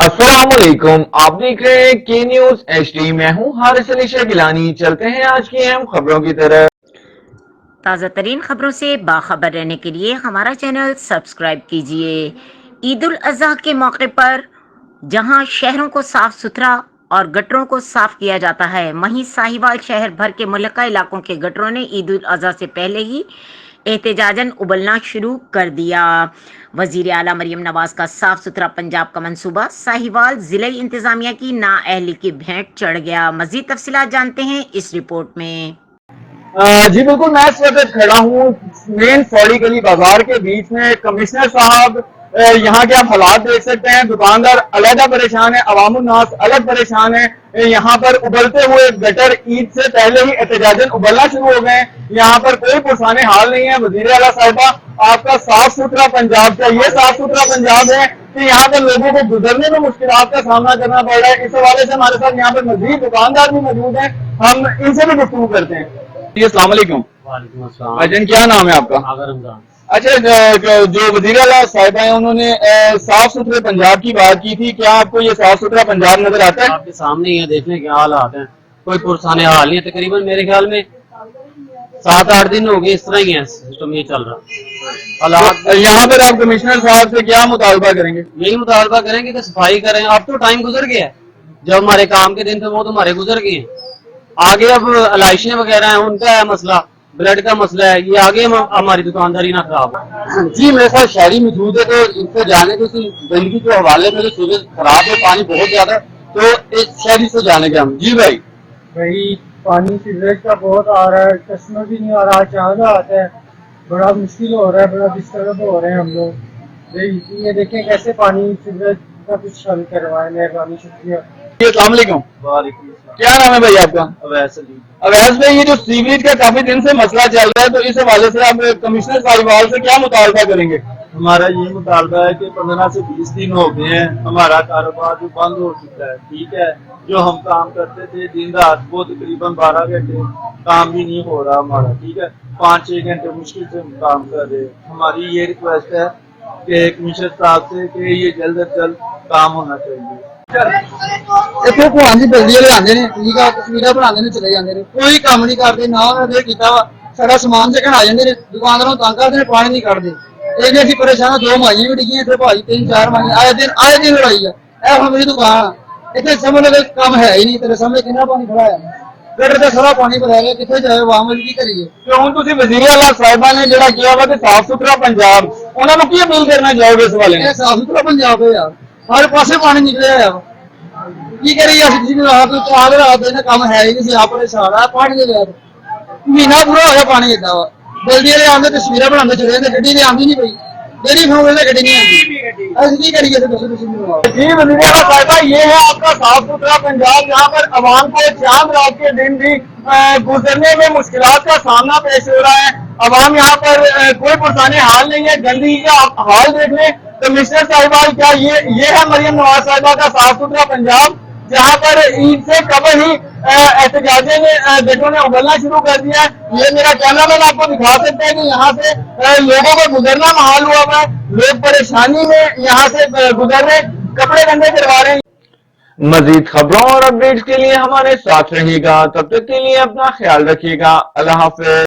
अस्सलामुअलैकुम, आप देख रहे हैं के न्यूज HD। मैं हूं हारिस अली गिलानी। चलते हैं आज की अहम खबरों की तरफ। ताज़ा तरीन खबरों से बाखबर रहने के लिए हमारा चैनल सब्सक्राइब कीजिए। ईद उल अजहा के मौके पर जहां शहरों को साफ सुथरा और गटरों को साफ किया जाता है, वहीं साहिवाल शहर भर के मुल्का इलाकों के गटरों ने ईद उल अजहा से पहले ही एहतजाजन उबलना शुरू कर दिया। वजीर आला मरियम नवाज का साफ सुथरा पंजाब का मंसूबा साहिवाल जिले इंतजामिया की नाअहली की भेंट चढ़ गया। मजीद तफसीलात जानते हैं इस रिपोर्ट में। जी बिल्कुल, मैं इस वक्त खड़ा हूँ मेन फौड़ी गली बाजार के बीच में। कमिश्नर साहब, यहाँ के आप हालात देख सकते हैं। दुकानदार अलग परेशान है, अवामुन नास अलग परेशान है। यहाँ पर उबलते हुए गटर ईद से पहले ही एहतजाजन उबलना शुरू हो गए। यहाँ पर कोई पुरसाने हाल नहीं है। वजीर आला साहिबा, आपका साफ सुथरा पंजाब चाहिए। साफ सुथरा पंजाब है कि यहाँ पर लोगों को गुजरने में मुश्किलात का सामना करना पड़ रहा है। इस हवाले से हमारे साथ यहाँ पर मजीद दुकानदार भी मौजूद हैं, हम इनसे भी गुफ्तगू करते हैं। जी अस्सलाम वालेकुम। वालेकुम अस्सलाम। भाईजान, क्या नाम है आपका? आगर रमजान। अच्छा, जो वज़ीर आला साहिबा है उन्होंने साफ सुथरे पंजाब की बात की थी, क्या आपको ये साफ सुथरा पंजाब नजर आता है? आपके सामने ही है, देखने क्या हालात हैं। कोई पुरसाने हाल नहीं है। तकरीबन मेरे ख्याल में 7-8 दिन हो गए इस तरह ही है सिस्टम ये चल रहा हालात। यहाँ पर आप कमिश्नर साहब से क्या मुतालबा करेंगे? यही मुतालबा करेंगे कि सफाई करें। अब तो टाइम गुजर गया है, जब हमारे काम के दिन थे वो तो हमारे गुजर गए हैं। आगे अब अलाइशें वगैरह हैं, उनका है मसला, ब्लड का मसला है, ये आगे हमारी दुकानदारी ना खराब हो। जी मेरे साथ शहरी मौजूद है, तो इनसे जाने के गंदगी के हवाले में जो सूरज खराब है, पानी बहुत ज्यादा, तो एक शहरी से जाने के हम। जी भाई, पानी सीवरेज का बहुत आ रहा है, कस्टमर भी नहीं आ रहा, चांदा आता है, बड़ा मुश्किल हो रहा है, बड़ा डिस्टर्ब हो रहे हैं हम लोग। भाई ये देखें कैसे पानी सीवरेज का कुछ हल करवाए, मेहरबानी, शुक्रिया। अस्सलाम वालेकुम। वालेकुम। क्या नाम है भाई आपका? अवैस अली। अवैस भाई, ये जो सीवरेज का काफी दिन से मसला चल रहा है, तो इस हवाले से आप कमिश्नर साहिबाल से क्या मुतालबा करेंगे? हमारा ये मुतालबा है कि 15 से 20 दिन हो गए हैं, हमारा कारोबार जो बंद हो चुका है। ठीक है, जो हम काम करते थे दिन रात, वो तकरीबन 12 घंटे काम भी नहीं हो रहा हमारा। ठीक है, 5-6 घंटे मुश्किल से हम काम कर रहे हैं। हमारी ये रिक्वेस्ट है कि कमिश्नर साहब से कि ये जल्द से जल्द काम होना चाहिए। इतने भगवान जी बल्दी वाले आते हैं, ठीक है, तस्वीरें बनाते हैं, चले जाते हैं, कोई काम नहीं करते ना। उन्होंने किया वा सारा समान से आ जाते हैं, दुकानदारों तंग करते हैं, पानी नहीं कटते। एक दिन परेशान, 2 माइयां भी डिगियां इतने भाई, 3-4 माइयां आए दिन लड़ाई है। ऐ मेरी दुकान इतने समझ लगे काम है ही नहीं। तेरे सामने कितना पानी खड़ा है, गटर से सारा पानी भरा गया, कितने जाए वाम की करिए। तो ਹੁਣ ਤੁਸੀਂ ਵਜ਼ੀਰ ਆਲਾ ਸਾਹਿਬਾ ਨੇ ਜਿਹੜਾ ਕਿਹਾ ਵਾ ਕਿ ਸਾਫ ਸੁਥਰਾ ਪੰਜਾਬ, ਉਹਨਾਂ ਨੂੰ ਕੀ ਅਪੀਲ ਕਰਨਾ ਚਾਹੋਗੇ ਇਸ ਵਾਲੇ ਇਹ ਸਾਫ ਸੁਥਰਾ ਪੰਜਾਬ ਹੈ ਯਾਰ, ਹਰ ਪਾਸੇ ਪਾਣੀ ਨਿਕਲਿਆ ਹੋਇਆ ਵਾ। ਕੀ ਕਰੀਏ ਅਸੀਂ? ਕਿਸੇ ਨੂੰ ਰਾਤ ਨੂੰ 4 ਰਾਤ ਦਾ ਕੰਮ ਹੈ ਹੀ ਨਹੀਂ ਸੀ, ਆਪ ਪਰੇਸ਼ਾਨ ਆ ਪਾਣੀ ਦੇ ਲਿਆ। ਮਹੀਨਾ ਪੂਰਾ ਹੋ ਗਿਆ ਪਾਣੀ ਇਦਾਂ ਵਾ। ਜਲਦੀ ਵਾਲੇ ਆਉਂਦੇ, ਤਸਵੀਰਾਂ ਬਣਾਉਂਦੇ ਚਲੇ ਜਾਂਦੇ, ਗੱਡੀ ਤੇ ਆਉਂਦੀ ਨਹੀਂ ਪਈ। ਜਿਹੜੀ ਫੋਨ ਵੇਲੇ ਗੱਡੀ नहीं आती, ਅਸੀਂ ਕੀ ਕਰੀਏ? जी वज़ीर आला साहिबा, ये है आपका साफ सुथरा पंजाब, जहाँ पर अवाम को चांद रात के दिन भी गुजरने में मुश्किलात का सामना पेश हो रहा है। अवाम यहाँ पर कोई पुरसाने हाल नहीं है। गंदगी का आप हाल देख लें। कमिश्नर साहिबा, क्या ये है मरियम नवाज साहिबा का साफ सुथरा पंजाब, जहाँ पर ईद से कबल ही एहतजाजे ने गटरों ने उबलना शुरू कर दिया है। ये मेरा कैमरामैन आपको दिखा सकते हैं कि यहाँ से लोगों को गुजरना महाल हुआ है। लोग परेशानी में यहाँ से गुजर रहे, कपड़े गंदे करवा रहे हैं। मजीद खबरों और अपडेट्स के लिए हमारे साथ रहिएगा। तब तक के लिए अपना ख्याल रखिएगा। अल्लाह हाफ़िज़।